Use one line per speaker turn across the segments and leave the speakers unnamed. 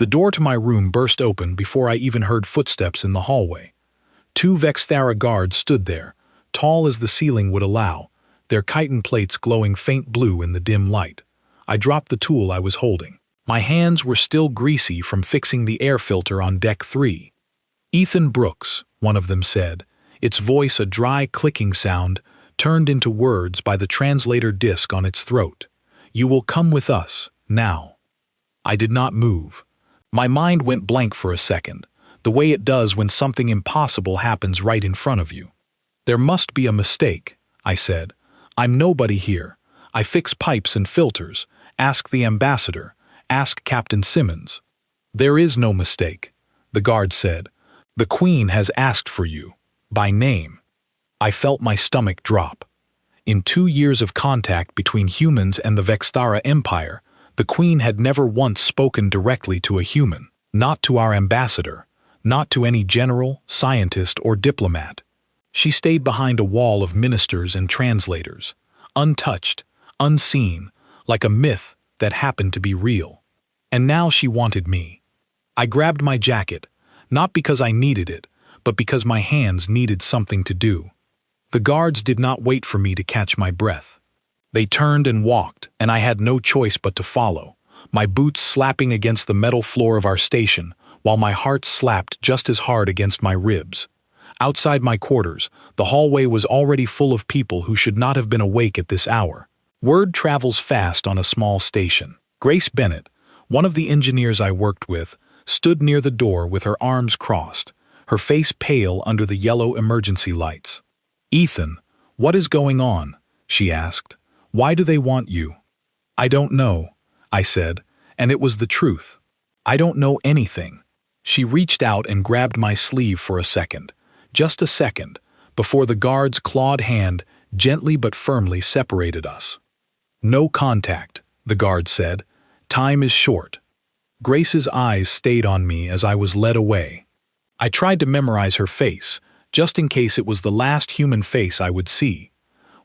The door to my room burst open before I even heard footsteps in the hallway. 2 Vexthara guards stood there, tall as the ceiling would allow, their chitin plates glowing faint blue in the dim light. I dropped the tool I was holding. My hands were still greasy from fixing the air filter on deck 3. "Ethan Brooks," one of them said, its voice a dry clicking sound turned into words by the translator disc on its throat. "You will come with us, now." I did not move. My mind went blank for a second, the way it does when something impossible happens right in front of you. "There must be a mistake," I said. "I'm nobody here. I fix pipes and filters. Ask the ambassador. Ask Captain Simmons." "There is no mistake," the guard said. "The Queen has asked for you, by name." I felt my stomach drop. In 2 years of contact between humans and the Vexthara Empire, the Queen had never once spoken directly to a human, not to our ambassador, not to any general, scientist, or diplomat. She stayed behind a wall of ministers and translators, untouched, unseen, like a myth that happened to be real. And now she wanted me. I grabbed my jacket, not because I needed it, but because my hands needed something to do. The guards did not wait for me to catch my breath. They turned and walked, and I had no choice but to follow, my boots slapping against the metal floor of our station, while my heart slapped just as hard against my ribs. Outside my quarters, the hallway was already full of people who should not have been awake at this hour. Word travels fast on a small station. Grace Bennett, one of the engineers I worked with, stood near the door with her arms crossed, her face pale under the yellow emergency lights. "Ethan, what is going on?" she asked. "Why do they want you?" "I don't know," I said, and it was the truth. "I don't know anything." She reached out and grabbed my sleeve for a second, just a second, before the guard's clawed hand gently but firmly separated us. "No contact," the guard said. "Time is short." Grace's eyes stayed on me as I was led away. I tried to memorize her face, just in case it was the last human face I would see.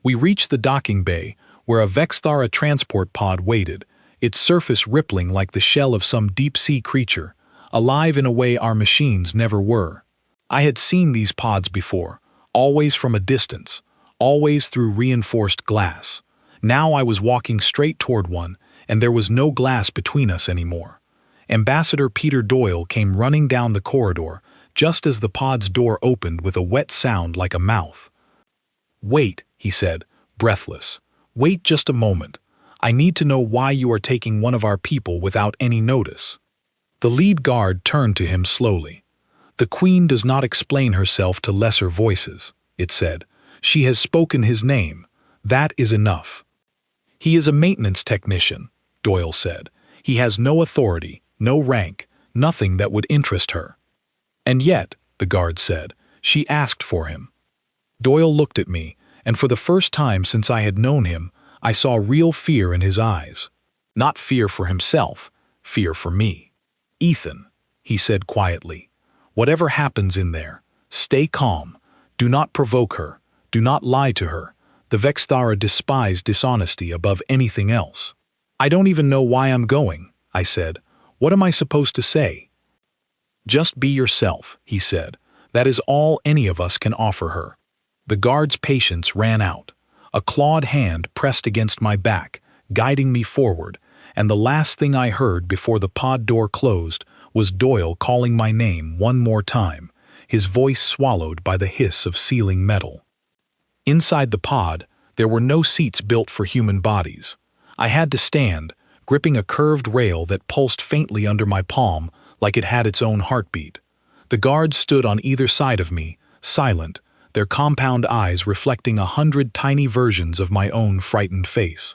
We reached the docking bay, where a Vexthara transport pod waited, its surface rippling like the shell of some deep-sea creature, alive in a way our machines never were. I had seen these pods before, always from a distance, always through reinforced glass. Now I was walking straight toward one, and there was no glass between us anymore. Ambassador Peter Doyle came running down the corridor, just as the pod's door opened with a wet sound like a mouth. "Wait," he said, breathless. "Wait just a moment. I need to know why you are taking one of our people without any notice." The lead guard turned to him slowly. "The Queen does not explain herself to lesser voices," it said. "She has spoken his name. That is enough." "He is a maintenance technician," Doyle said. "He has no authority, no rank, nothing that would interest her." "And yet," the guard said, "she asked for him." Doyle looked at me, and for the first time since I had known him, I saw real fear in his eyes. Not fear for himself, fear for me. "Ethan," he said quietly, "whatever happens in there, stay calm. Do not provoke her. Do not lie to her. The Vexthara despise dishonesty above anything else." "I don't even know why I'm going," I said. "What am I supposed to say?" "Just be yourself," he said. "That is all any of us can offer her." The guard's patience ran out. A clawed hand pressed against my back, guiding me forward, and the last thing I heard before the pod door closed was Doyle calling my name one more time, his voice swallowed by the hiss of sealing metal. Inside the pod, there were no seats built for human bodies. I had to stand, gripping a curved rail that pulsed faintly under my palm like it had its own heartbeat. The guards stood on either side of me, silent, their compound eyes reflecting 100 tiny versions of my own frightened face.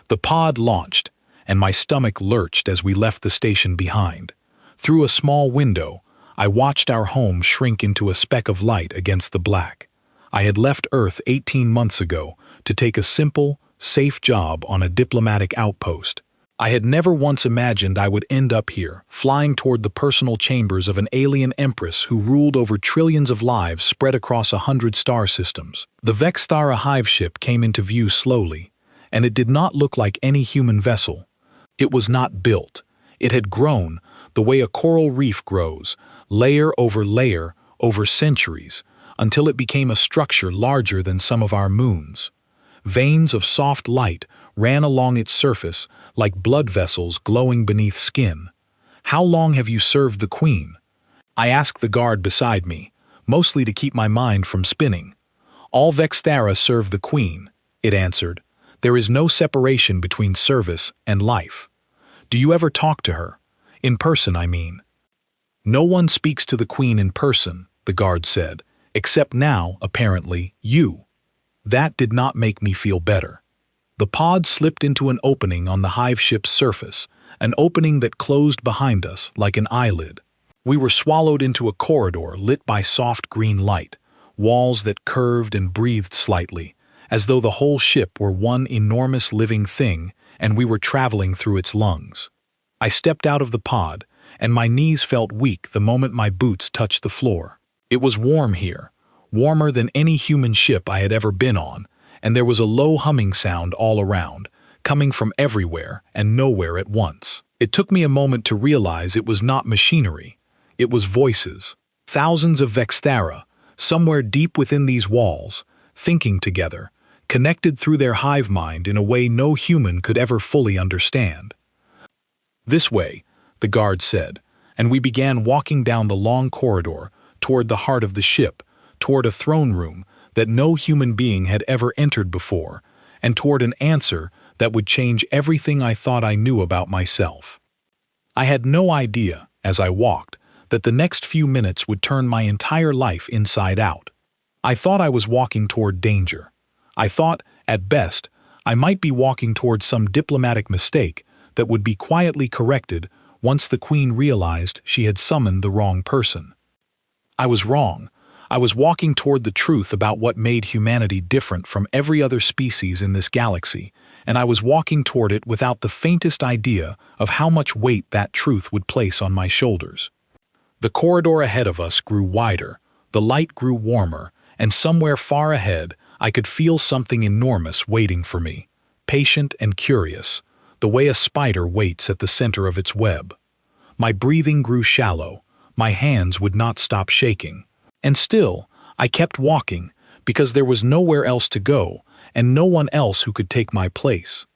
The pod launched, and my stomach lurched as we left the station behind. Through a small window, I watched our home shrink into a speck of light against the black. I had left Earth 18 months ago to take a simple, safe job on a diplomatic outpost. I had never once imagined I would end up here, flying toward the personal chambers of an alien empress who ruled over trillions of lives spread across 100 star systems. The Vexthara hive ship came into view slowly, and it did not look like any human vessel. It was not built. It had grown, the way a coral reef grows, layer over centuries, until it became a structure larger than some of our moons. Veins of soft light ran along its surface like blood vessels glowing beneath skin. "How long have you served the Queen?" I asked the guard beside me, mostly to keep my mind from spinning. "All Vexthara serve the Queen," it answered. "There is no separation between service and life." "Do you ever talk to her? In person, I mean." "No one speaks to the Queen in person," the guard said, "except now, apparently, you." That did not make me feel better. The pod slipped into an opening on the hive ship's surface, an opening that closed behind us like an eyelid. We were swallowed into a corridor lit by soft green light, walls that curved and breathed slightly, as though the whole ship were one enormous living thing and we were traveling through its lungs. I stepped out of the pod, and my knees felt weak the moment my boots touched the floor. It was warm here, warmer than any human ship I had ever been on, and there was a low humming sound all around, coming from everywhere and nowhere at once. It took me a moment to realize it was not machinery. It was voices. Thousands of Vexthara, somewhere deep within these walls, thinking together, connected through their hive mind in a way no human could ever fully understand. "This way," the guard said, and we began walking down the long corridor toward the heart of the ship, toward a throne room that no human being had ever entered before, and toward an answer that would change everything I thought I knew about myself. I had no idea, as I walked, that the next few minutes would turn my entire life inside out. I thought I was walking toward danger. I thought, at best, I might be walking toward some diplomatic mistake that would be quietly corrected once the Queen realized she had summoned the wrong person. I was wrong. I was walking toward the truth about what made humanity different from every other species in this galaxy, and I was walking toward it without the faintest idea of how much weight that truth would place on my shoulders. The corridor ahead of us grew wider, the light grew warmer, and somewhere far ahead I could feel something enormous waiting for me, patient and curious, the way a spider waits at the center of its web. My breathing grew shallow, my hands would not stop shaking. And still, I kept walking, because there was nowhere else to go, and no one else who could take my place.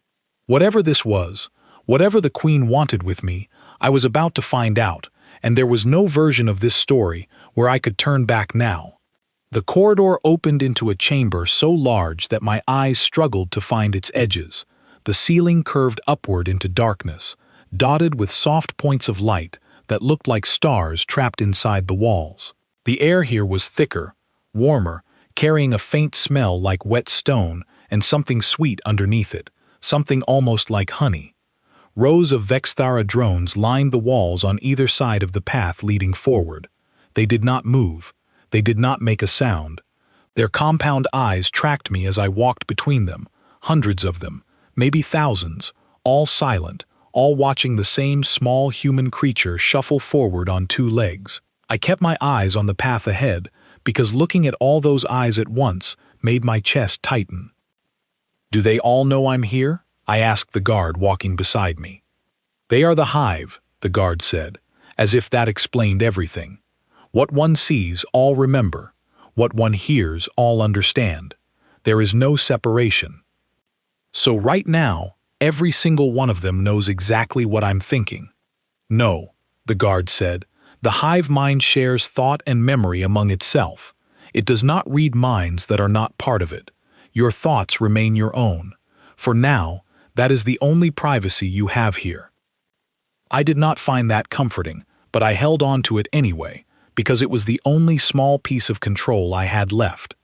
Whatever this was, whatever the Queen wanted with me, I was about to find out, and there was no version of this story where I could turn back now. The corridor opened into a chamber so large that my eyes struggled to find its edges. The ceiling curved upward into darkness, dotted with soft points of light that looked like stars trapped inside the walls. The air here was thicker, warmer, carrying a faint smell like wet stone and something sweet underneath it, something almost like honey. Rows of Vexthara drones lined the walls on either side of the path leading forward. They did not move. They did not make a sound. Their compound eyes tracked me as I walked between them, hundreds of them, maybe thousands, all silent, all watching the same small human creature shuffle forward on two legs. I kept my eyes on the path ahead because looking at all those eyes at once made my chest tighten. "Do they all know I'm here?" I asked the guard walking beside me. "They are the hive," the guard said, as if that explained everything. "What one sees, all remember. What one hears, all understand. There is no separation." So right now, every single one of them knows exactly what I'm thinking. "No," the guard said. "The hive mind shares thought and memory among itself. It does not read minds that are not part of it. Your thoughts remain your own. For now, that is the only privacy you have here." I did not find that comforting, but I held on to it anyway, because it was the only small piece of control I had left.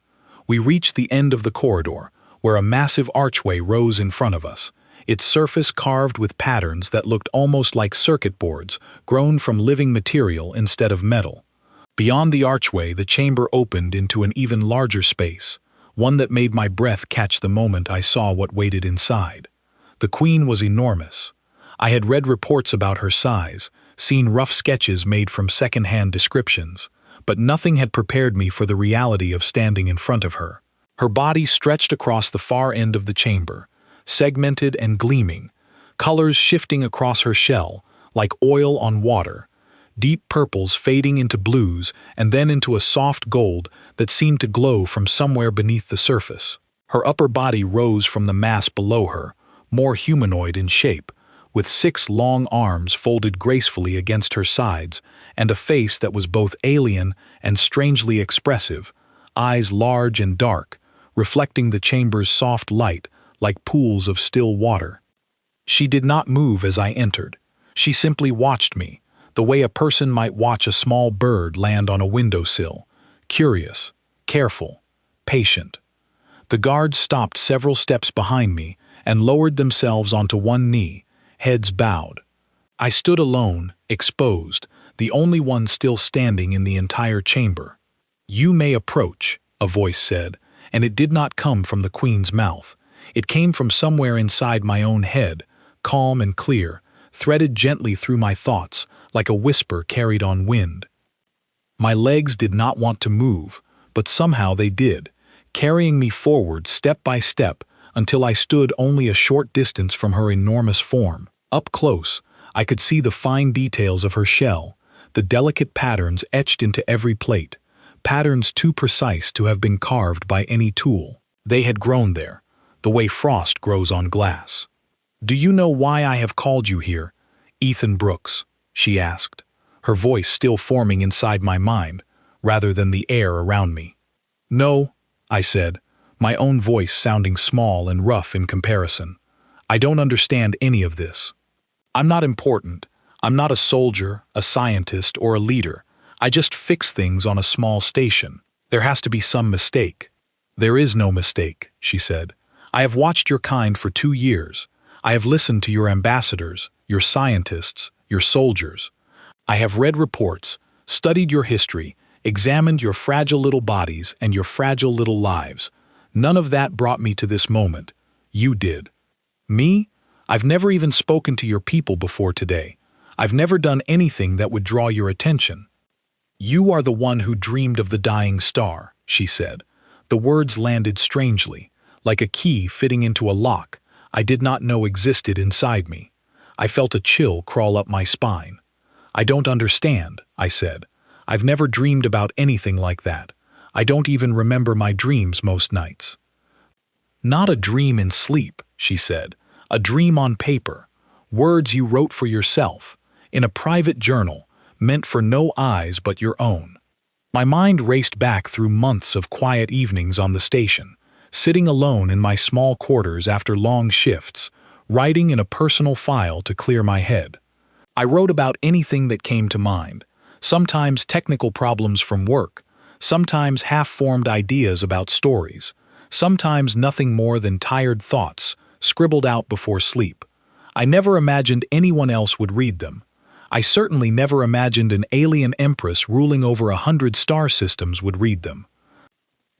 We reached the end of the corridor, where a massive archway rose in front of us, its surface carved with patterns that looked almost like circuit boards grown from living material instead of metal. Beyond the archway, the chamber opened into an even larger space, one that made my breath catch the moment I saw what waited inside. The Queen was enormous. I had read reports about her size, seen rough sketches made from second-hand descriptions, but nothing had prepared me for the reality of standing in front of her. Her body stretched across the far end of the chamber, segmented and gleaming, colors shifting across her shell, like oil on water, deep purples fading into blues and then into a soft gold that seemed to glow from somewhere beneath the surface. Her upper body rose from the mass below her, more humanoid in shape, with 6 long arms folded gracefully against her sides, and a face that was both alien and strangely expressive, eyes large and dark, reflecting the chamber's soft light like pools of still water. She did not move as I entered. She simply watched me, the way a person might watch a small bird land on a windowsill, curious, careful, patient. The guards stopped several steps behind me and lowered themselves onto one knee, heads bowed. I stood alone, exposed, the only one still standing in the entire chamber. "You may approach," a voice said, and it did not come from the queen's mouth. It came from somewhere inside my own head, calm and clear, threaded gently through my thoughts, like a whisper carried on wind. My legs did not want to move, but somehow they did, carrying me forward step by step until I stood only a short distance from her enormous form. Up close, I could see the fine details of her shell, the delicate patterns etched into every plate, patterns too precise to have been carved by any tool. They had grown there, the way frost grows on glass. "Do you know why I have called you here, Ethan Brooks?" she asked, her voice still forming inside my mind, rather than the air around me. "No," I said, my own voice sounding small and rough in comparison. "I don't understand any of this. I'm not important. I'm not a soldier, a scientist, or a leader. I just fix things on a small station. There has to be some mistake." "There is no mistake," she said. "I have watched your kind for 2 years. I have listened to your ambassadors, your scientists, your soldiers. I have read reports, studied your history, examined your fragile little bodies and your fragile little lives. None of that brought me to this moment. You did." "Me? I've never even spoken to your people before today. I've never done anything that would draw your attention." "You are the one who dreamed of the dying star," she said. The words landed strangely, like a key fitting into a lock I did not know existed inside me. I felt a chill crawl up my spine. "I don't understand," I said. "I've never dreamed about anything like that. I don't even remember my dreams most nights." "Not a dream in sleep," she said. "A dream on paper. Words you wrote for yourself, in a private journal, meant for no eyes but your own." My mind raced back through months of quiet evenings on the station, sitting alone in my small quarters after long shifts, writing in a personal file to clear my head. I wrote about anything that came to mind, sometimes technical problems from work, sometimes half-formed ideas about stories, sometimes nothing more than tired thoughts, scribbled out before sleep. I never imagined anyone else would read them. I certainly never imagined an alien empress ruling over 100 star systems would read them.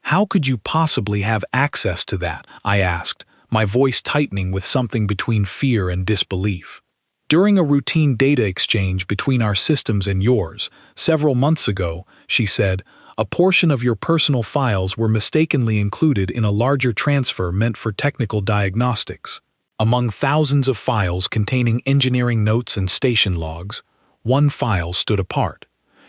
"How could you possibly have access to that?" I asked, my voice tightening with something between fear and disbelief. "During a routine data exchange between our systems and yours, several months ago," she said, "a portion of your personal files were mistakenly included in a larger transfer meant for technical diagnostics. Among thousands of files containing engineering notes and station logs, one file stood apart.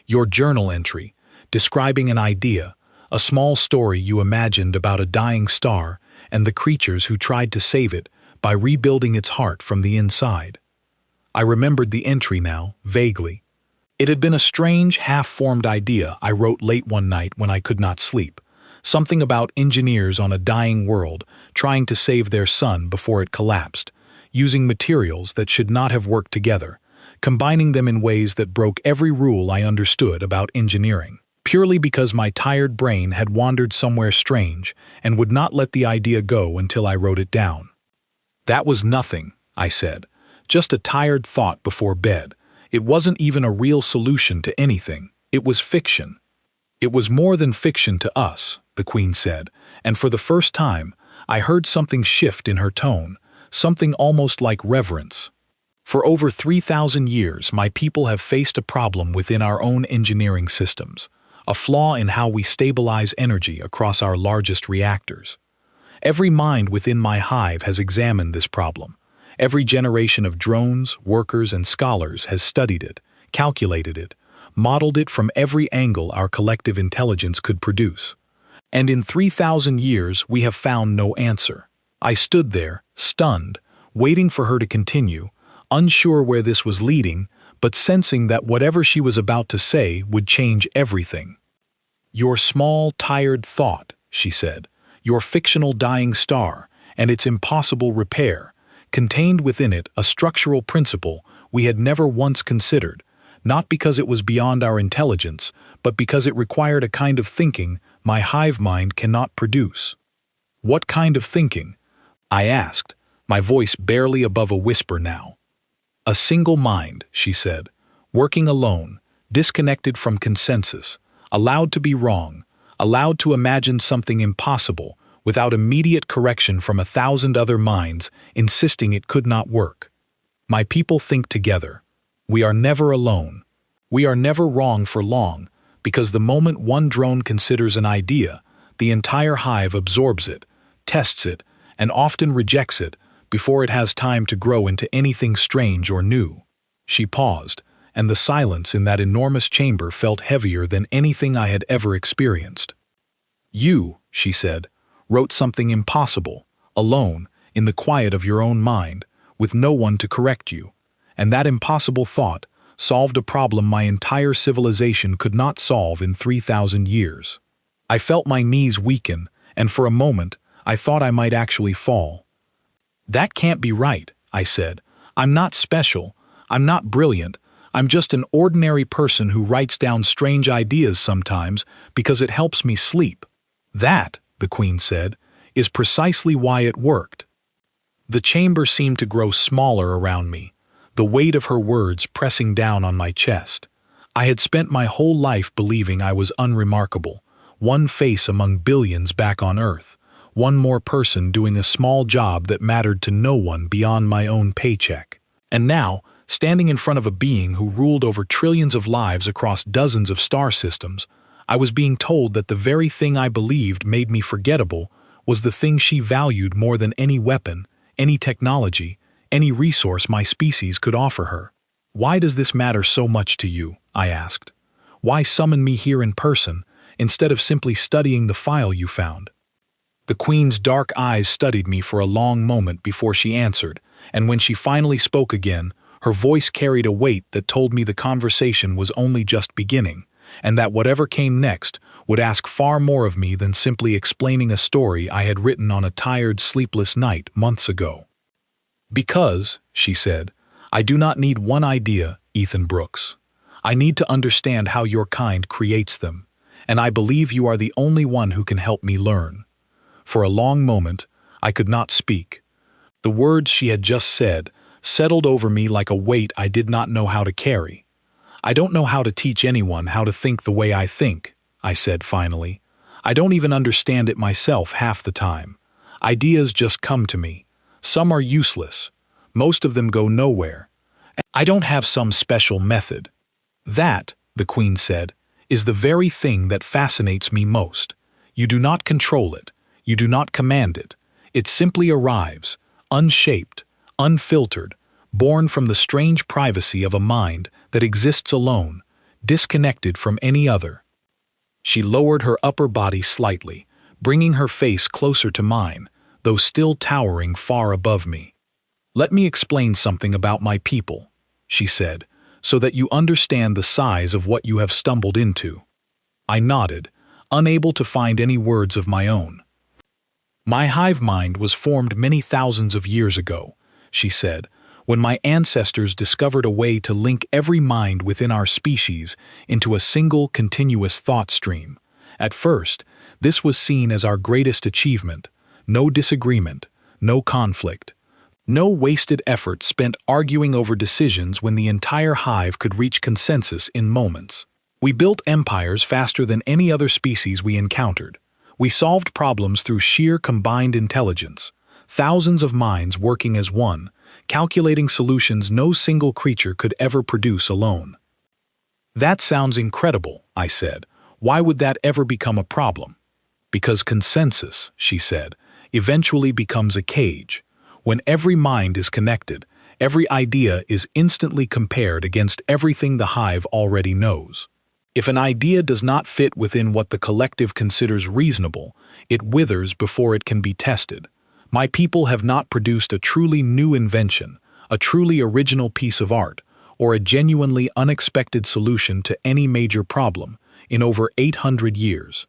Your journal entry, describing an idea, a small story you imagined about a dying star and the creatures who tried to save it by rebuilding its heart from the inside." I remembered the entry now, vaguely. It had been a strange, half-formed idea I wrote late one night when I could not sleep. Something about engineers on a dying world trying to save their sun before it collapsed, using materials that should not have worked together, combining them in ways that broke every rule I understood about engineering, purely because my tired brain had wandered somewhere strange and would not let the idea go until I wrote it down. "That was nothing," I said. "Just a tired thought before bed. It wasn't even a real solution to anything. It was fiction." "It was more than fiction to us," the Queen said, and for the first time, I heard something shift in her tone, something almost like reverence. "For over 3,000 years, my people have faced a problem within our own engineering systems, a flaw in how we stabilize energy across our largest reactors. Every mind within my hive has examined this problem. Every generation of drones, workers, and scholars has studied it, calculated it, modeled it from every angle our collective intelligence could produce. And in 3,000 years, we have found no answer. I stood there, stunned, waiting for her to continue, unsure where this was leading, but sensing that whatever she was about to say would change everything. "Your small, tired thought," she said, "your fictional dying star, and its impossible repair, contained within it a structural principle we had never once considered, not because it was beyond our intelligence, but because it required a kind of thinking my hive mind cannot produce." "What kind of thinking?" I asked, my voice barely above a whisper now. "A single mind," she said, "working alone, disconnected from consensus, allowed to be wrong, allowed to imagine something impossible, without immediate correction from 1,000 other minds insisting it could not work. My people think together. We are never alone. We are never wrong for long, because the moment one drone considers an idea, the entire hive absorbs it, tests it, and often rejects it before it has time to grow into anything strange or new." She paused, and the silence in that enormous chamber felt heavier than anything I had ever experienced. "You," she said, "wrote something impossible, alone, in the quiet of your own mind, with no one to correct you, and that impossible thought solved a problem my entire civilization could not solve in 3,000 years. I felt my knees weaken, and for a moment, I thought I might actually fall. "That can't be right," I said. "I'm not special. I'm not brilliant. I'm just an ordinary person who writes down strange ideas sometimes because it helps me sleep." "That," the Queen said, "is precisely why it worked." The chamber seemed to grow smaller around me, the weight of her words pressing down on my chest. I had spent my whole life believing I was unremarkable, one face among billions back on Earth, one more person doing a small job that mattered to no one beyond my own paycheck. And now, standing in front of a being who ruled over trillions of lives across dozens of star systems, I was being told that the very thing I believed made me forgettable was the thing she valued more than any weapon, any technology, any resource my species could offer her. "Why does this matter so much to you?" I asked. "Why summon me here in person, instead of simply studying the file you found?" The Queen's dark eyes studied me for a long moment before she answered, and when she finally spoke again, her voice carried a weight that told me the conversation was only just beginning, and that whatever came next would ask far more of me than simply explaining a story I had written on a tired, sleepless night months ago. "Because," she said, "I do not need one idea, Ethan Brooks. I need to understand how your kind creates them, and I believe you are the only one who can help me learn." For a long moment, I could not speak. The words she had just said settled over me like a weight I did not know how to carry. "I don't know how to teach anyone how to think the way I think," I said finally. "I don't even understand it myself half the time. Ideas just come to me. Some are useless. Most of them go nowhere. I don't have some special method." "That," the Queen said, "is the very thing that fascinates me most. You do not control it. You do not command it. It simply arrives, unshaped, unfiltered, born from the strange privacy of a mind that exists alone, disconnected from any other." She lowered her upper body slightly, bringing her face closer to mine, though still towering far above me. "Let me explain something about my people," she said, "so that you understand the size of what you have stumbled into." I nodded, unable to find any words of my own. "My hive mind was formed many thousands of years ago," she said, "when my ancestors discovered a way to link every mind within our species into a single continuous thought stream. At first, this was seen as our greatest achievement. No disagreement, no conflict, no wasted effort spent arguing over decisions when the entire hive could reach consensus in moments. We built empires faster than any other species we encountered. We solved problems through sheer combined intelligence, thousands of minds working as one, calculating solutions no single creature could ever produce alone." "That sounds incredible," I said. "Why would that ever become a problem?" "Because consensus," she said, "eventually becomes a cage. When every mind is connected, every idea is instantly compared against everything the hive already knows. If an idea does not fit within what the collective considers reasonable, it withers before it can be tested. My people have not produced a truly new invention, a truly original piece of art, or a genuinely unexpected solution to any major problem in over 800 years.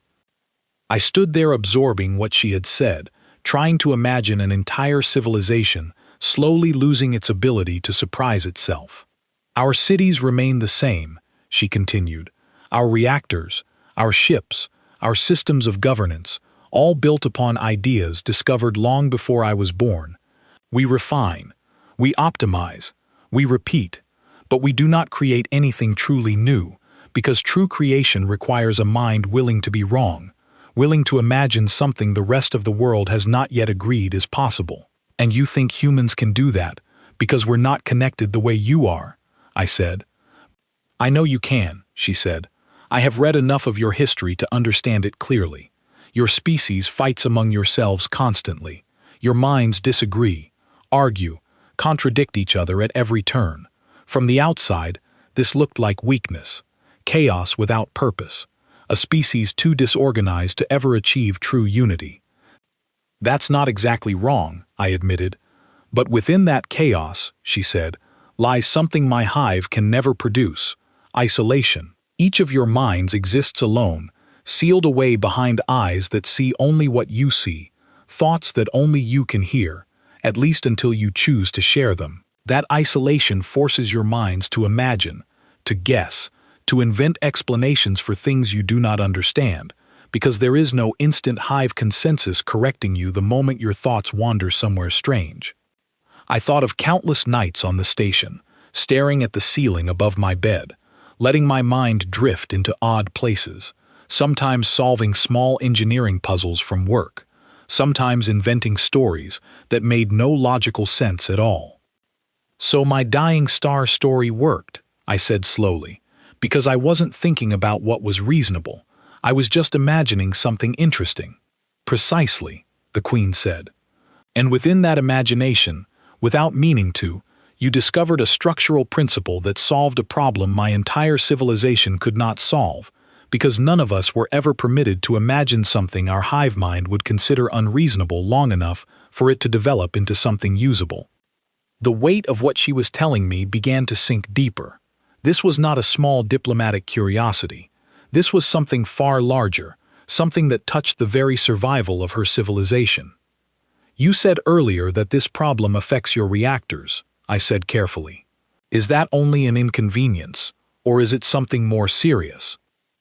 I stood there absorbing what she had said, trying to imagine an entire civilization slowly losing its ability to surprise itself. Our cities remain the same, she continued. Our reactors, our ships, our systems of governance, all built upon ideas discovered long before I was born. We refine, we optimize, we repeat, but we do not create anything truly new, because true creation requires a mind willing to be wrong, willing to imagine something the rest of the world has not yet agreed is possible. And you think humans can do that, because we're not connected the way you are, I said. I know you can, she said. I have read enough of your history to understand it clearly. Your species fights among yourselves constantly. Your minds disagree, argue, contradict each other at every turn. From the outside, this looked like weakness, chaos without purpose, a species too disorganized to ever achieve true unity. That's not exactly wrong, I admitted. But within that chaos, she said, lies something my hive can never produce: isolation. Each of your minds exists alone, sealed away behind eyes that see only what you see, thoughts that only you can hear, at least until you choose to share them. That isolation forces your minds to imagine, to guess, to invent explanations for things you do not understand, because there is no instant hive consensus correcting you the moment your thoughts wander somewhere strange. I thought of countless nights on the station, staring at the ceiling above my bed, letting my mind drift into odd places, sometimes solving small engineering puzzles from work, sometimes inventing stories that made no logical sense at all. So my dying star story worked, I said slowly, because I wasn't thinking about what was reasonable. I was just imagining something interesting. Precisely, the Queen said. And within that imagination, without meaning to, you discovered a structural principle that solved a problem my entire civilization could not solve, because none of us were ever permitted to imagine something our hive mind would consider unreasonable long enough for it to develop into something usable. The weight of what she was telling me began to sink deeper. This was not a small diplomatic curiosity. This was something far larger, something that touched the very survival of her civilization. You said earlier that this problem affects your reactors, I said carefully. Is that only an inconvenience, or is it something more serious?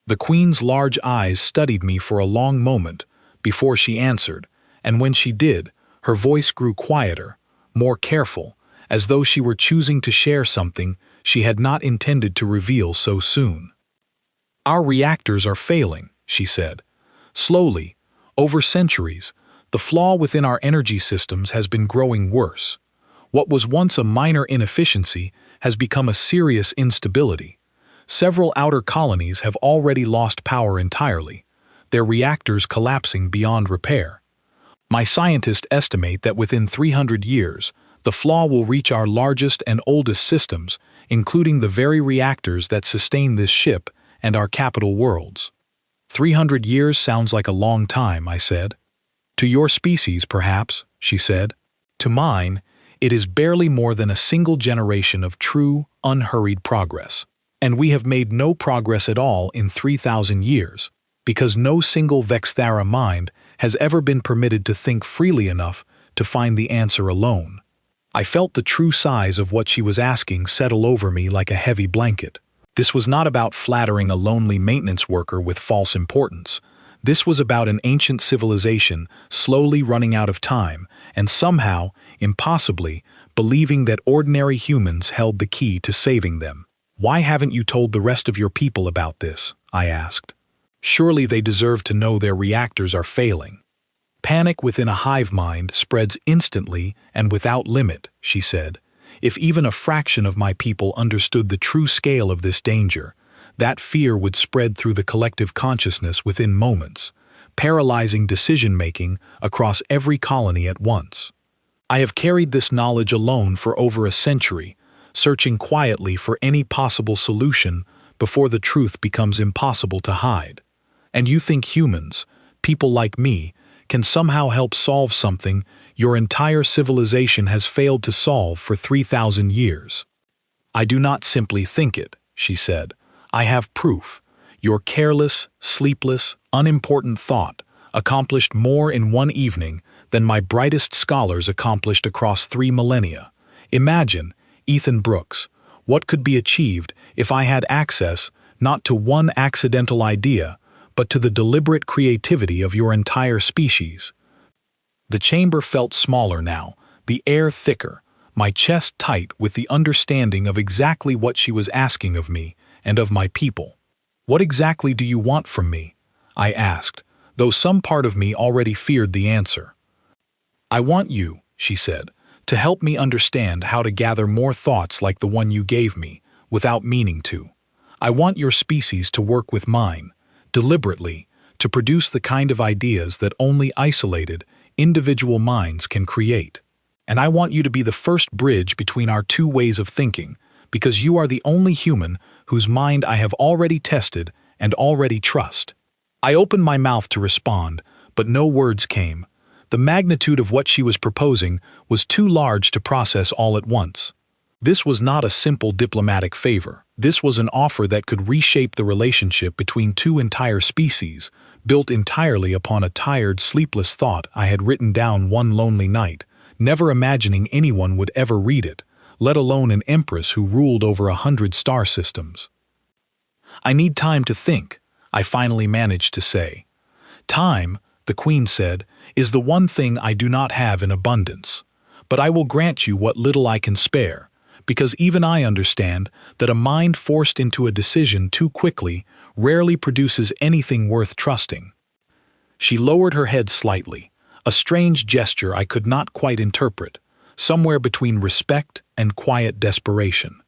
The Queen's large eyes studied me for a long moment before she answered, and when she did, her voice grew quieter, more careful, as though she were choosing to share something she had not intended to reveal so soon. Our reactors are failing, she said. Slowly, over centuries, the flaw within our energy systems has been growing worse. What was once a minor inefficiency has become a serious instability. Several outer colonies have already lost power entirely, their reactors collapsing beyond repair. My scientists estimate that within 300 years, the flaw will reach our largest and oldest systems, including the very reactors that sustain this ship and our capital worlds. 300 years sounds like a long time, I said. To your species, perhaps, she said. To mine, it is barely more than a single generation of true, unhurried progress. And we have made no progress at all in 3,000 years, because no single Vexthara mind has ever been permitted to think freely enough to find the answer alone. I felt the true size of what she was asking settle over me like a heavy blanket. This was not about flattering a lonely maintenance worker with false importance. This was about an ancient civilization slowly running out of time and somehow, impossibly, believing that ordinary humans held the key to saving them. Why haven't you told the rest of your people about this? I asked. Surely they deserve to know their reactors are failing. Panic within a hive mind spreads instantly and without limit, she said. If even a fraction of my people understood the true scale of this danger, that fear would spread through the collective consciousness within moments, paralyzing decision-making across every colony at once. I have carried this knowledge alone for over a century, searching quietly for any possible solution before the truth becomes impossible to hide. And you think humans, people like me, can somehow help solve something your entire civilization has failed to solve for 3,000 years. I do not simply think it, she said. I have proof. Your careless, sleepless, unimportant thought accomplished more in one evening than my brightest scholars accomplished across 3 millennia. Imagine, Ethan Brooks, what could be achieved if I had access not to one accidental idea, but to the deliberate creativity of your entire species. The chamber felt smaller now, the air thicker, my chest tight with the understanding of exactly what she was asking of me and of my people. What exactly do you want from me? I asked, though some part of me already feared the answer. I want you, she said, to help me understand how to gather more thoughts like the one you gave me, without meaning to. I want your species to work with mine, deliberately, to produce the kind of ideas that only isolated, individual minds can create. And I want you to be the first bridge between our two ways of thinking, because you are the only human whose mind I have already tested and already trust. I opened my mouth to respond, but no words came. The magnitude of what she was proposing was too large to process all at once. This was not a simple diplomatic favor. This was an offer that could reshape the relationship between two entire species, built entirely upon a tired, sleepless thought I had written down one lonely night, never imagining anyone would ever read it, let alone an empress who ruled over 100 star systems. I need time to think, I finally managed to say. Time, the Queen said, is the one thing I do not have in abundance. But I will grant you what little I can spare, because even I understand that a mind forced into a decision too quickly rarely produces anything worth trusting. She lowered her head slightly, a strange gesture I could not quite interpret, somewhere between respect and quiet desperation.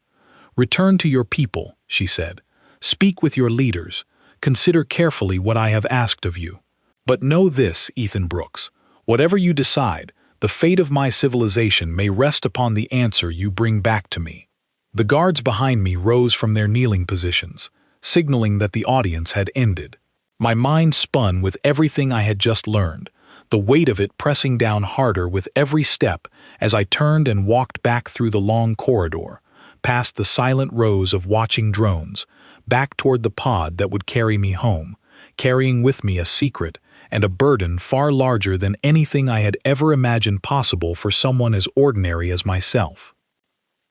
Return to your people, she said. Speak with your leaders. Consider carefully what I have asked of you. But know this, Ethan Brooks, whatever you decide, the fate of my civilization may rest upon the answer you bring back to me. The guards behind me rose from their kneeling positions, signaling that the audience had ended. My mind spun with everything I had just learned, the weight of it pressing down harder with every step as I turned and walked back through the long corridor, past the silent rows of watching drones, back toward the pod that would carry me home, carrying with me a secret and a burden far larger than anything I had ever imagined possible for someone as ordinary as myself.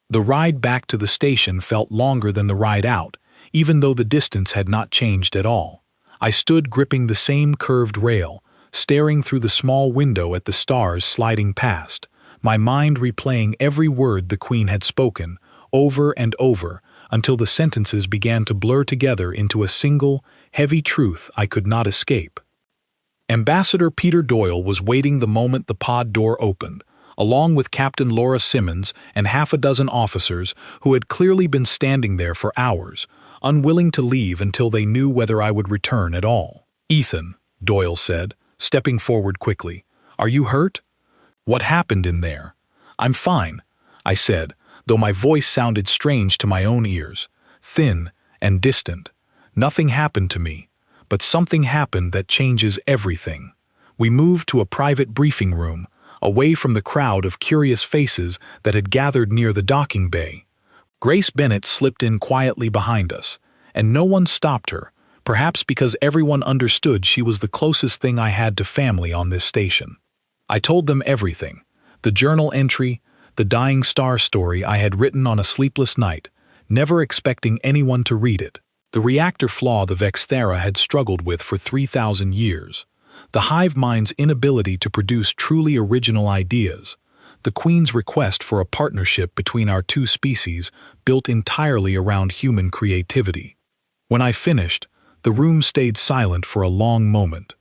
The ride back to the station felt longer than the ride out, even though the distance had not changed at all. I stood gripping the same curved rail, staring through the small window at the stars sliding past, my mind replaying every word the Queen had spoken, over and over, until the sentences began to blur together into a single, heavy truth I could not escape. Ambassador Peter Doyle was waiting the moment the pod door opened, along with Captain Laura Simmons and half a dozen officers who had clearly been standing there for hours, unwilling to leave until they knew whether I would return at all. "Ethan," Doyle said, stepping forward quickly, "are you hurt?" "What happened in there?" "I'm fine," I said, though my voice sounded strange to my own ears, thin and distant. "Nothing happened to me. But something happened that changes everything." We moved to a private briefing room, away from the crowd of curious faces that had gathered near the docking bay. Grace Bennett slipped in quietly behind us, and no one stopped her, perhaps because everyone understood she was the closest thing I had to family on this station. I told them everything, the journal entry, the dying star story I had written on a sleepless night, never expecting anyone to read it. The reactor flaw the Vexthera had struggled with for 3,000 years, the hive mind's inability to produce truly original ideas, the Queen's request for a partnership between our two species built entirely around human creativity. When I finished, the room stayed silent for a long moment.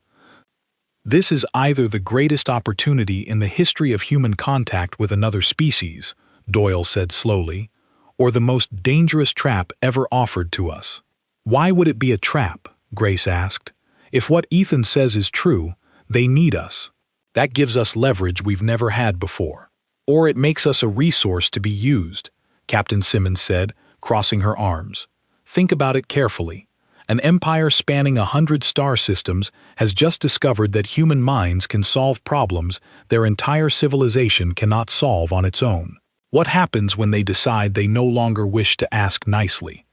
"This is either the greatest opportunity in the history of human contact with another species," Doyle said slowly, "or the most dangerous trap ever offered to us." "Why would it be a trap?" Grace asked. "If what Ethan says is true, they need us. That gives us leverage we've never had before." Or it makes us a resource to be used, Captain Simmons said, crossing her arms. Think about it carefully. An empire spanning 100 star systems has just discovered that human minds can solve problems their entire civilization cannot solve on its own. What happens when they decide they no longer wish to ask nicely?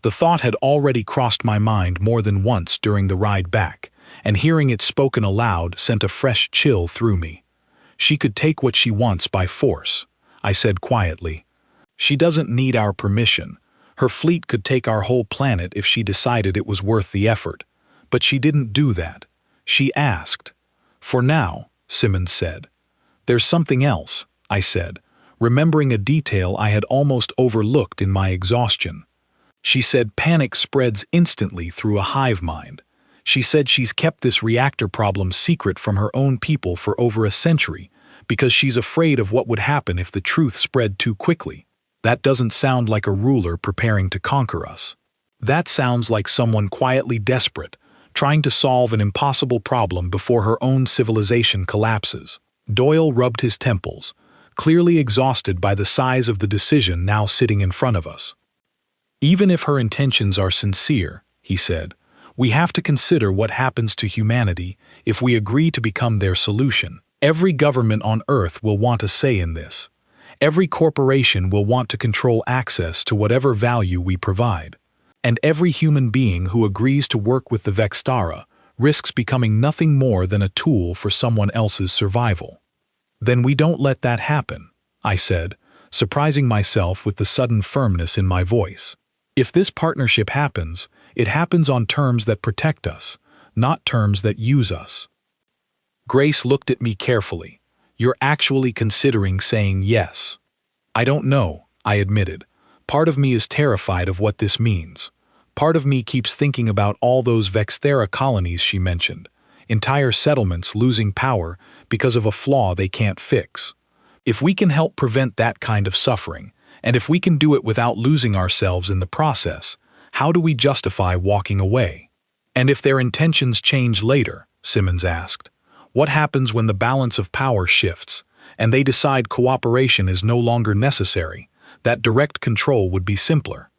The thought had already crossed my mind more than once during the ride back, and hearing it spoken aloud sent a fresh chill through me. She could take what she wants by force, I said quietly. She doesn't need our permission. Her fleet could take our whole planet if she decided it was worth the effort. But she didn't do that. She asked. For now, Simmons said. There's something else, I said, remembering a detail I had almost overlooked in my exhaustion. She said panic spreads instantly through a hive mind. She said she's kept this reactor problem secret from her own people for over a century because she's afraid of what would happen if the truth spread too quickly. That doesn't sound like a ruler preparing to conquer us. That sounds like someone quietly desperate, trying to solve an impossible problem before her own civilization collapses. Doyle rubbed his temples, clearly exhausted by the size of the decision now sitting in front of us. Even if her intentions are sincere, he said, we have to consider what happens to humanity if we agree to become their solution. Every government on Earth will want a say in this. Every corporation will want to control access to whatever value we provide. And every human being who agrees to work with the Vextara risks becoming nothing more than a tool for someone else's survival. Then we don't let that happen, I said, surprising myself with the sudden firmness in my voice. If this partnership happens, it happens on terms that protect us, not terms that use us. Grace looked at me carefully. You're actually considering saying yes. I don't know, I admitted. Part of me is terrified of what this means. Part of me keeps thinking about all those Vexthera colonies she mentioned, entire settlements losing power because of a flaw they can't fix. If we can help prevent that kind of suffering, and if we can do it without losing ourselves in the process, how do we justify walking away? And if their intentions change later, Simmons asked, what happens when the balance of power shifts, and they decide cooperation is no longer necessary? That direct control would be simpler.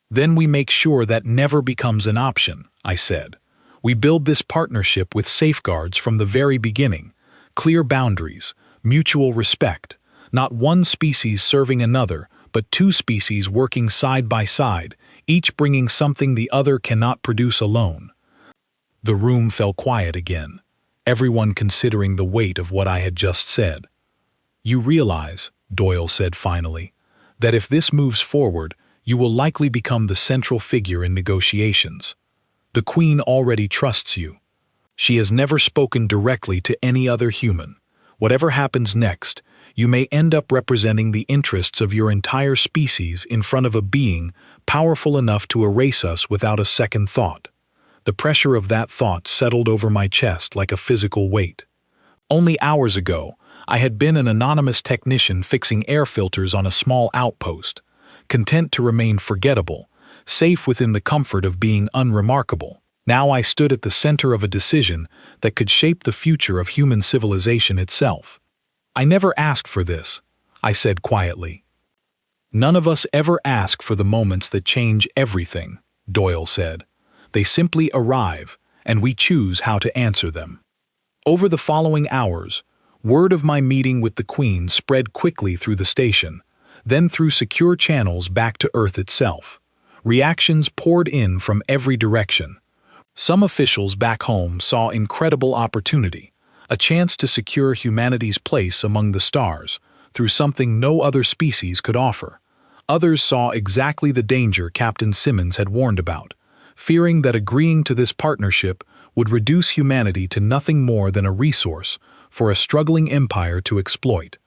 Then we make sure that never becomes an option, I said. We build this partnership with safeguards from the very beginning, clear boundaries, mutual respect, not one species serving another, but two species working side by side, each bringing something the other cannot produce alone. The room fell quiet again, everyone considering the weight of what I had just said. You realize, Doyle said finally, that if this moves forward, you will likely become the central figure in negotiations. The Queen already trusts you. She has never spoken directly to any other human. Whatever happens next, you may end up representing the interests of your entire species in front of a being powerful enough to erase us without a second thought. The pressure of that thought settled over my chest like a physical weight. Only hours ago, I had been an anonymous technician fixing air filters on a small outpost, content to remain forgettable, safe within the comfort of being unremarkable. Now I stood at the center of a decision that could shape the future of human civilization itself. I never asked for this, I said quietly. None of us ever ask for the moments that change everything, Doyle said. They simply arrive, and we choose how to answer them. Over the following hours, word of my meeting with the Queen spread quickly through the station, then through secure channels back to Earth itself. Reactions poured in from every direction. Some officials back home saw incredible opportunity, a chance to secure humanity's place among the stars through something no other species could offer. Others saw exactly the danger Captain Simmons had warned about, fearing that agreeing to this partnership would reduce humanity to nothing more than a resource for a struggling empire to exploit.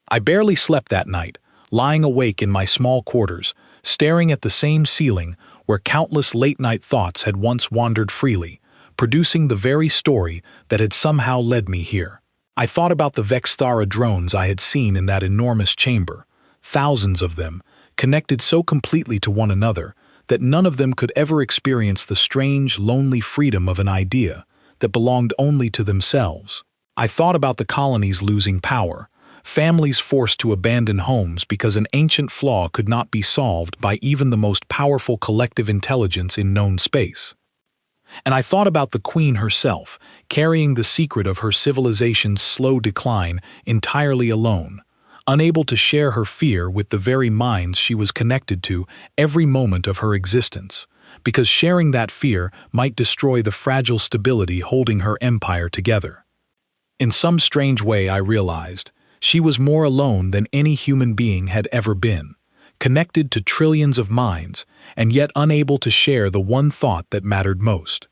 I barely slept that night, lying awake in my small quarters, staring at the same ceiling where countless late-night thoughts had once wandered freely, producing the very story that had somehow led me here. I thought about the Vexthara drones I had seen in that enormous chamber, thousands of them, connected so completely to one another that none of them could ever experience the strange, lonely freedom of an idea that belonged only to themselves. I thought about the colonies losing power, families forced to abandon homes because an ancient flaw could not be solved by even the most powerful collective intelligence in known space. And I thought about the Queen herself, carrying the secret of her civilization's slow decline entirely alone, unable to share her fear with the very minds she was connected to every moment of her existence, because sharing that fear might destroy the fragile stability holding her empire together. In some strange way, I realized, she was more alone than any human being had ever been, connected to trillions of minds, and yet unable to share the one thought that mattered most.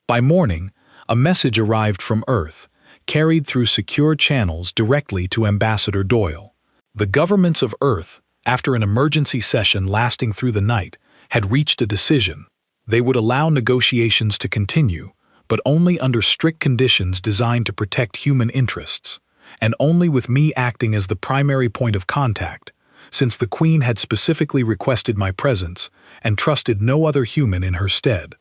By morning, a message arrived from Earth, carried through secure channels directly to Ambassador Doyle. The governments of Earth, after an emergency session lasting through the night, had reached a decision. They would allow negotiations to continue, but only under strict conditions designed to protect human interests, and only with me acting as the primary point of contact, since the Queen had specifically requested my presence and trusted no other human in her stead.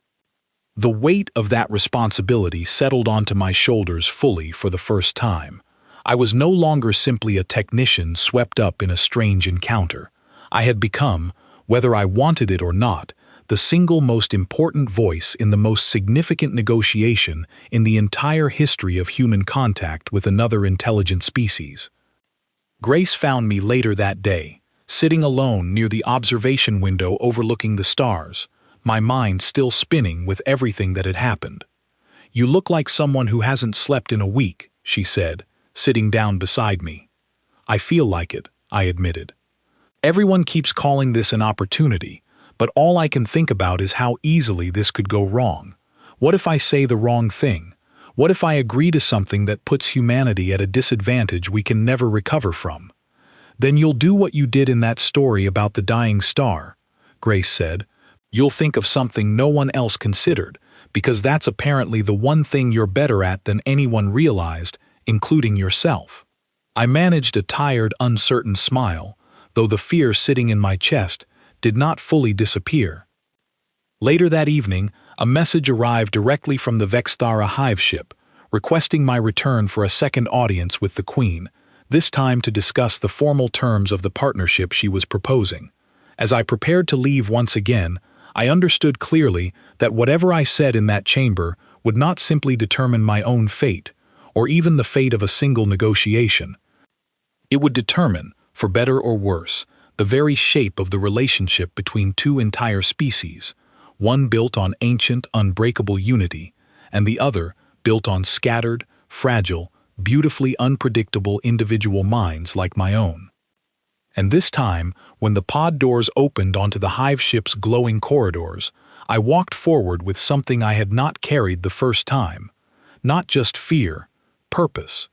The weight of that responsibility settled onto my shoulders fully for the first time. I was no longer simply a technician swept up in a strange encounter. I had become, whether I wanted it or not, the single most important voice in the most significant negotiation in the entire history of human contact with another intelligent species. Grace found me later that day, sitting alone near the observation window overlooking the stars, my mind still spinning with everything that had happened. "You look like someone who hasn't slept in a week," she said, sitting down beside me. "I feel like it," I admitted. "Everyone keeps calling this an opportunity, but all I can think about is how easily this could go wrong. What if I say the wrong thing? What if I agree to something that puts humanity at a disadvantage we can never recover from?" "Then you'll do what you did in that story about the dying star," Grace said. "You'll think of something no one else considered, because that's apparently the one thing you're better at than anyone realized, including yourself." I managed a tired, uncertain smile, though the fear sitting in my chest did not fully disappear. Later that evening, a message arrived directly from the Vexthara hive ship, requesting my return for a second audience with the Queen, this time to discuss the formal terms of the partnership she was proposing. As I prepared to leave once again, I understood clearly that whatever I said in that chamber would not simply determine my own fate, or even the fate of a single negotiation. It would determine, for better or worse, the very shape of the relationship between two entire species, one built on ancient, unbreakable unity, and the other built on scattered, fragile, beautifully unpredictable individual minds like my own. And this time, when the pod doors opened onto the hive ship's glowing corridors, I walked forward with something I had not carried the first time. Not just fear, purpose.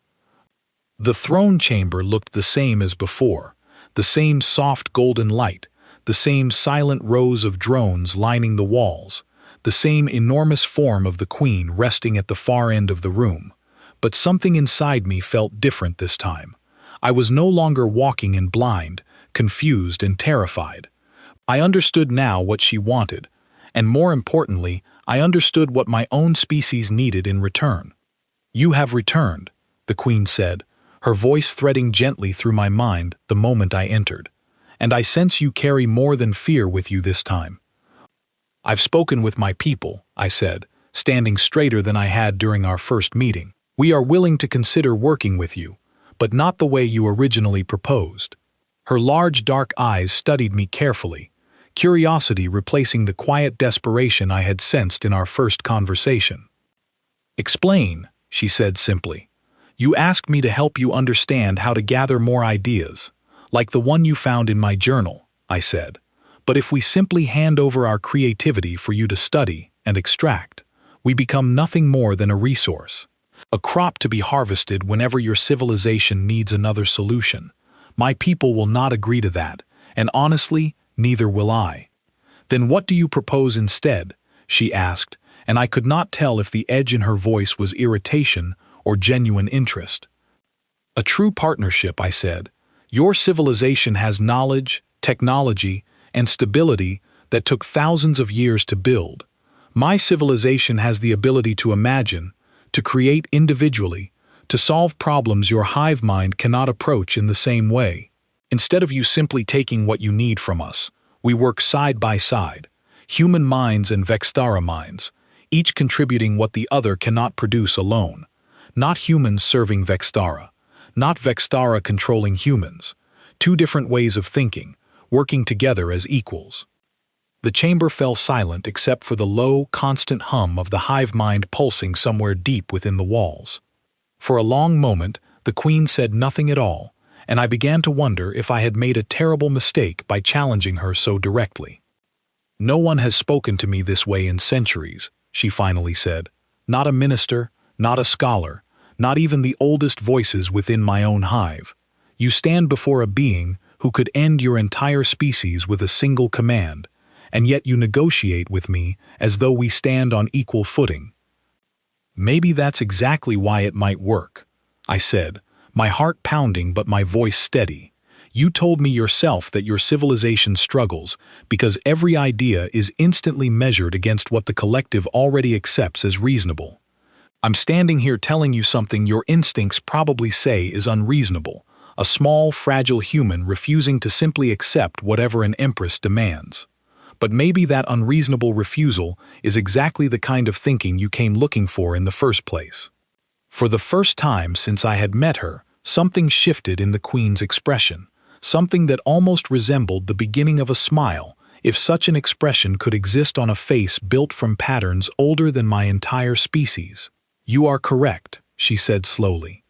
The throne chamber looked the same as before, the same soft golden light, the same silent rows of drones lining the walls, the same enormous form of the Queen resting at the far end of the room. But something inside me felt different this time. I was no longer walking in blind, confused and terrified. I understood now what she wanted, and more importantly, I understood what my own species needed in return. "You have returned," the Queen said, her voice threading gently through my mind the moment I entered. "And I sense you carry more than fear with you this time." "I've spoken with my people," I said, standing straighter than I had during our first meeting. "We are willing to consider working with you, but not the way you originally proposed." Her large dark eyes studied me carefully, curiosity replacing the quiet desperation I had sensed in our first conversation. "Explain," she said simply. "You asked me to help you understand how to gather more ideas, like the one you found in my journal," I said. "But if we simply hand over our creativity for you to study and extract, we become nothing more than a resource, a crop to be harvested whenever your civilization needs another solution. My people will not agree to that, and honestly, neither will I." "Then what do you propose instead?" she asked, and I could not tell if the edge in her voice was irritation or genuine interest. "A true partnership," I said. "Your civilization has knowledge, technology, and stability that took thousands of years to build. My civilization has the ability to imagine, to create individually, to solve problems your hive mind cannot approach in the same way. Instead of you simply taking what you need from us, we work side by side, human minds and Vexthara minds, each contributing what the other cannot produce alone. Not humans serving Vexthara, not Vexthara controlling humans. Two different ways of thinking, working together as equals. The chamber fell silent except for the low, constant hum of the hive mind pulsing somewhere deep within the walls. For a long moment, the Queen said nothing at all, and I began to wonder if I had made a terrible mistake by challenging her so directly. "No one has spoken to me this way in centuries," she finally said. "Not a minister, not a scholar, not even the oldest voices within my own hive. You stand before a being who could end your entire species with a single command, and yet you negotiate with me as though we stand on equal footing." "Maybe that's exactly why it might work," I said, my heart pounding but my voice steady. "You told me yourself that your civilization struggles because every idea is instantly measured against what the collective already accepts as reasonable. I'm standing here telling you something your instincts probably say is unreasonable, a small, fragile human refusing to simply accept whatever an empress demands. But maybe that unreasonable refusal is exactly the kind of thinking you came looking for in the first place." For the first time since I had met her, something shifted in the Queen's expression, something that almost resembled the beginning of a smile, if such an expression could exist on a face built from patterns older than my entire species. "You are correct," she said slowly.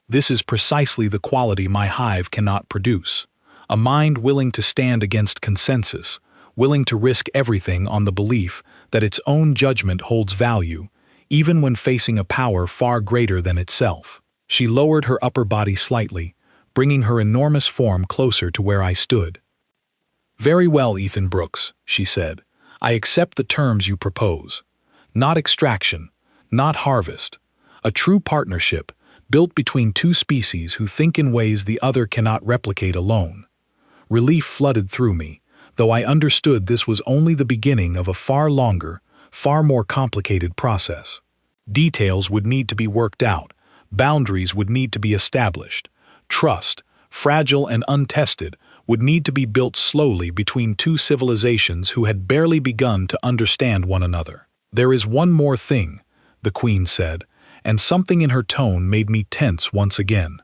"This is precisely the quality my hive cannot produce. A mind willing to stand against consensus, willing to risk everything on the belief that its own judgment holds value, even when facing a power far greater than itself." She lowered her upper body slightly, bringing her enormous form closer to where I stood. "Very well, Ethan Brooks," she said. "I accept the terms you propose. Not extraction, not harvest. A true partnership, built between two species who think in ways the other cannot replicate alone." Relief flooded through me, though I understood this was only the beginning of a far longer, far more complicated process. Details would need to be worked out, boundaries would need to be established, trust, fragile and untested, would need to be built slowly between two civilizations who had barely begun to understand one another. "There is one more thing," the Queen said, and something in her tone made me tense once again.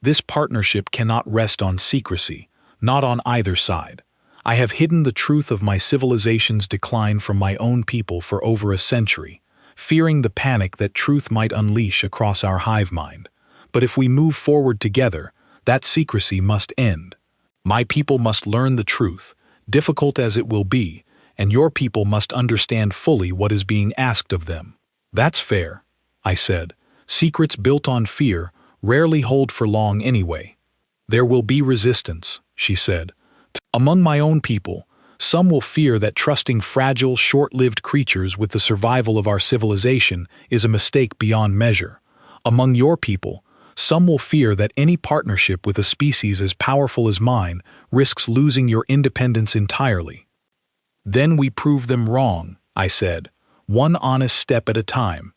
"This partnership cannot rest on secrecy, not on either side. I have hidden the truth of my civilization's decline from my own people for over a century, fearing the panic that truth might unleash across our hive mind. But if we move forward together, that secrecy must end. My people must learn the truth, difficult as it will be, and your people must understand fully what is being asked of them." "That's fair," I said. "Secrets built on fear rarely hold for long anyway." "There will be resistance," she said. "Among my own people, some will fear that trusting fragile, short-lived creatures with the survival of our civilization is a mistake beyond measure. Among your people, some will fear that any partnership with a species as powerful as mine risks losing your independence entirely." "Then we prove them wrong," I said, "one honest step at a time."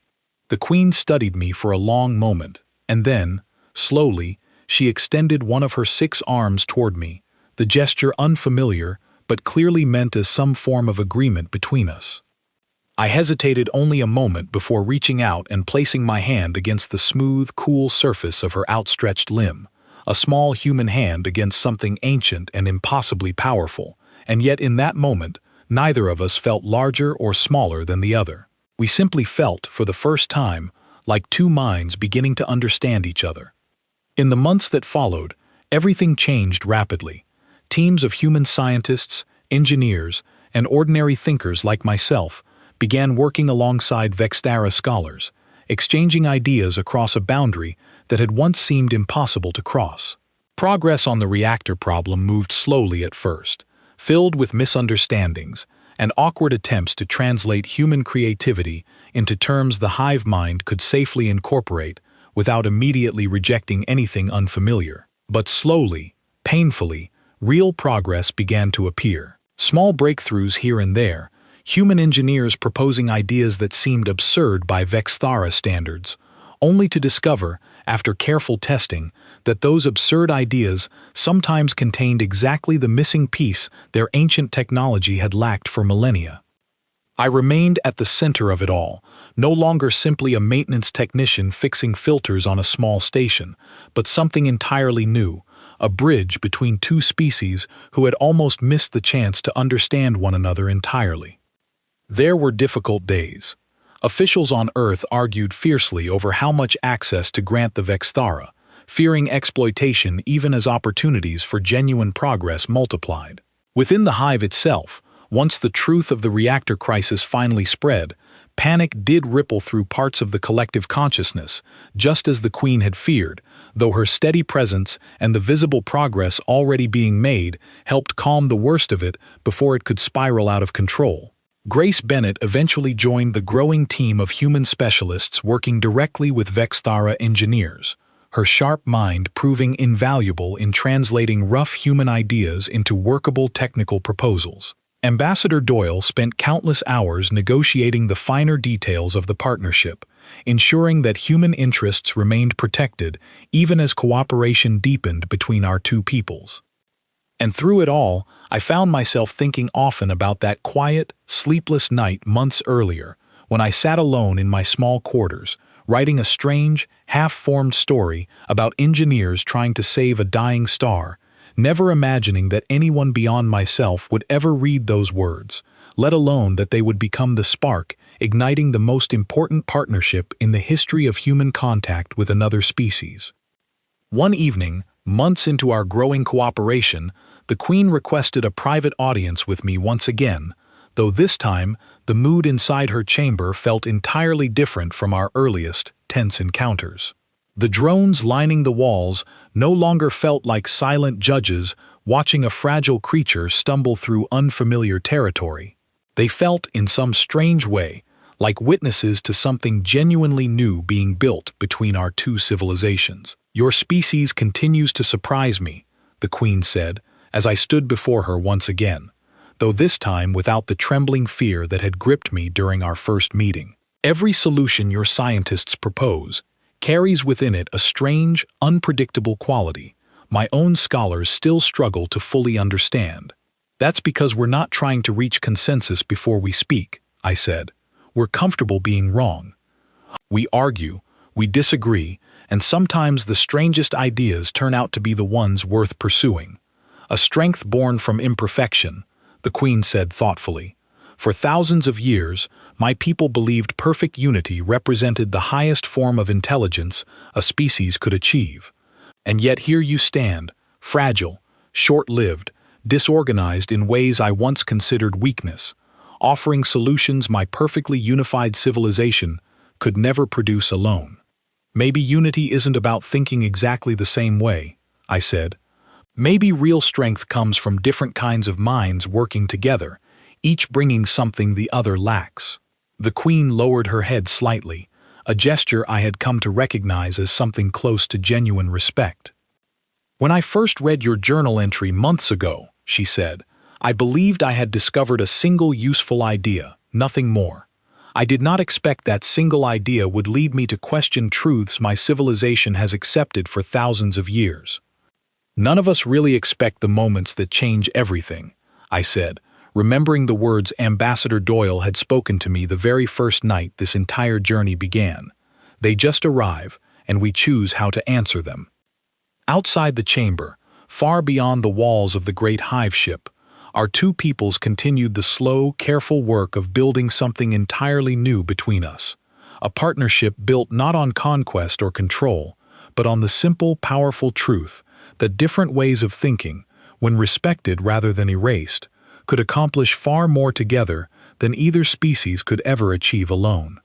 The Queen studied me for a long moment, and then, slowly, she extended one of her 6 arms toward me, the gesture unfamiliar but clearly meant as some form of agreement between us. I hesitated only a moment before reaching out and placing my hand against the smooth, cool surface of her outstretched limb, a small human hand against something ancient and impossibly powerful, and yet in that moment, neither of us felt larger or smaller than the other. We simply felt, for the first time, like two minds beginning to understand each other. In the months that followed, everything changed rapidly. Teams of human scientists, engineers, and ordinary thinkers like myself began working alongside Vexthara scholars, exchanging ideas across a boundary that had once seemed impossible to cross. Progress on the reactor problem moved slowly at first, filled with misunderstandings and awkward attempts to translate human creativity into terms the hive mind could safely incorporate without immediately rejecting anything unfamiliar. But slowly, painfully, real progress began to appear. Small breakthroughs here and there, human engineers proposing ideas that seemed absurd by Vexthara standards, only to discover, after careful testing, that those absurd ideas sometimes contained exactly the missing piece their ancient technology had lacked for millennia. I remained at the center of it all, no longer simply a maintenance technician fixing filters on a small station, but something entirely new, a bridge between two species who had almost missed the chance to understand one another entirely. There were difficult days. Officials on Earth argued fiercely over how much access to grant the Vexthara, fearing exploitation even as opportunities for genuine progress multiplied. Within the hive itself, once the truth of the reactor crisis finally spread, panic did ripple through parts of the collective consciousness, just as the Queen had feared, though her steady presence and the visible progress already being made helped calm the worst of it before it could spiral out of control. Grace Bennett eventually joined the growing team of human specialists working directly with Vexthara engineers, her sharp mind proving invaluable in translating rough human ideas into workable technical proposals. Ambassador Doyle spent countless hours negotiating the finer details of the partnership, ensuring that human interests remained protected even as cooperation deepened between our two peoples. And through it all, I found myself thinking often about that quiet, sleepless night months earlier, when I sat alone in my small quarters, writing a strange, half-formed story about engineers trying to save a dying star, never imagining that anyone beyond myself would ever read those words, let alone that they would become the spark, igniting the most important partnership in the history of human contact with another species. One evening, months into our growing cooperation, the Queen requested a private audience with me once again, though this time the mood inside her chamber felt entirely different from our earliest, tense encounters. The drones lining the walls no longer felt like silent judges watching a fragile creature stumble through unfamiliar territory. They felt, in some strange way, like witnesses to something genuinely new being built between our two civilizations. "Your species continues to surprise me," the Queen said, as I stood before her once again, though this time without the trembling fear that had gripped me during our first meeting. "Every solution your scientists propose carries within it a strange, unpredictable quality my own scholars still struggle to fully understand. That's because we're not trying to reach consensus before we speak," I said. "We're comfortable being wrong. We argue, we disagree, and sometimes the strangest ideas turn out to be the ones worth pursuing. A strength born from imperfection," the Queen said thoughtfully. "For thousands of years, my people believed perfect unity represented the highest form of intelligence a species could achieve. And yet here you stand, fragile, short-lived, disorganized in ways I once considered weakness, offering solutions my perfectly unified civilization could never produce alone. Maybe unity isn't about thinking exactly the same way," I said. "Maybe real strength comes from different kinds of minds working together, each bringing something the other lacks." The Queen lowered her head slightly, a gesture I had come to recognize as something close to genuine respect. "When I first read your journal entry months ago," she said, "I believed I had discovered a single useful idea, nothing more. I did not expect that single idea would lead me to question truths my civilization has accepted for thousands of years." "None of us really expect the moments that change everything," I said, remembering the words Ambassador Doyle had spoken to me the very first night this entire journey began. "They just arrive, and we choose how to answer them." Outside the chamber, far beyond the walls of the great hive ship, our two peoples continued the slow, careful work of building something entirely new between us. A partnership built not on conquest or control, but on the simple, powerful truth that different ways of thinking, when respected rather than erased, could accomplish far more together than either species could ever achieve alone.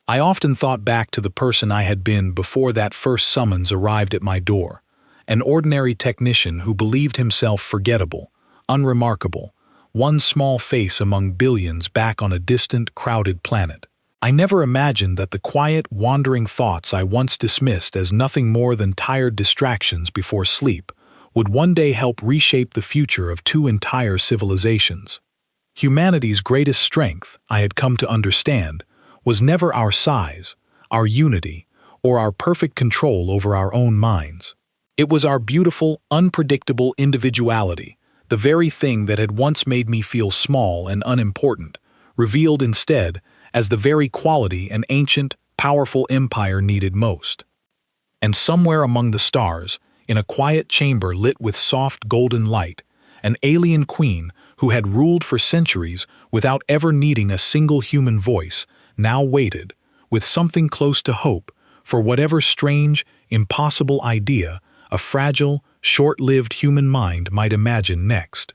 I often thought back to the person I had been before that first summons arrived at my door, an ordinary technician who believed himself forgettable, unremarkable, one small face among billions back on a distant, crowded planet. I never imagined that the quiet, wandering thoughts I once dismissed as nothing more than tired distractions before sleep would one day help reshape the future of two entire civilizations. Humanity's greatest strength, I had come to understand, was never our size, our unity, or our perfect control over our own minds. It was our beautiful, unpredictable individuality, the very thing that had once made me feel small and unimportant, revealed instead as the very quality an ancient, powerful empire needed most. And somewhere among the stars, in a quiet chamber lit with soft golden light, an alien queen who had ruled for centuries without ever needing a single human voice, now waited, with something close to hope, for whatever strange, impossible idea a fragile, short-lived human mind might imagine next.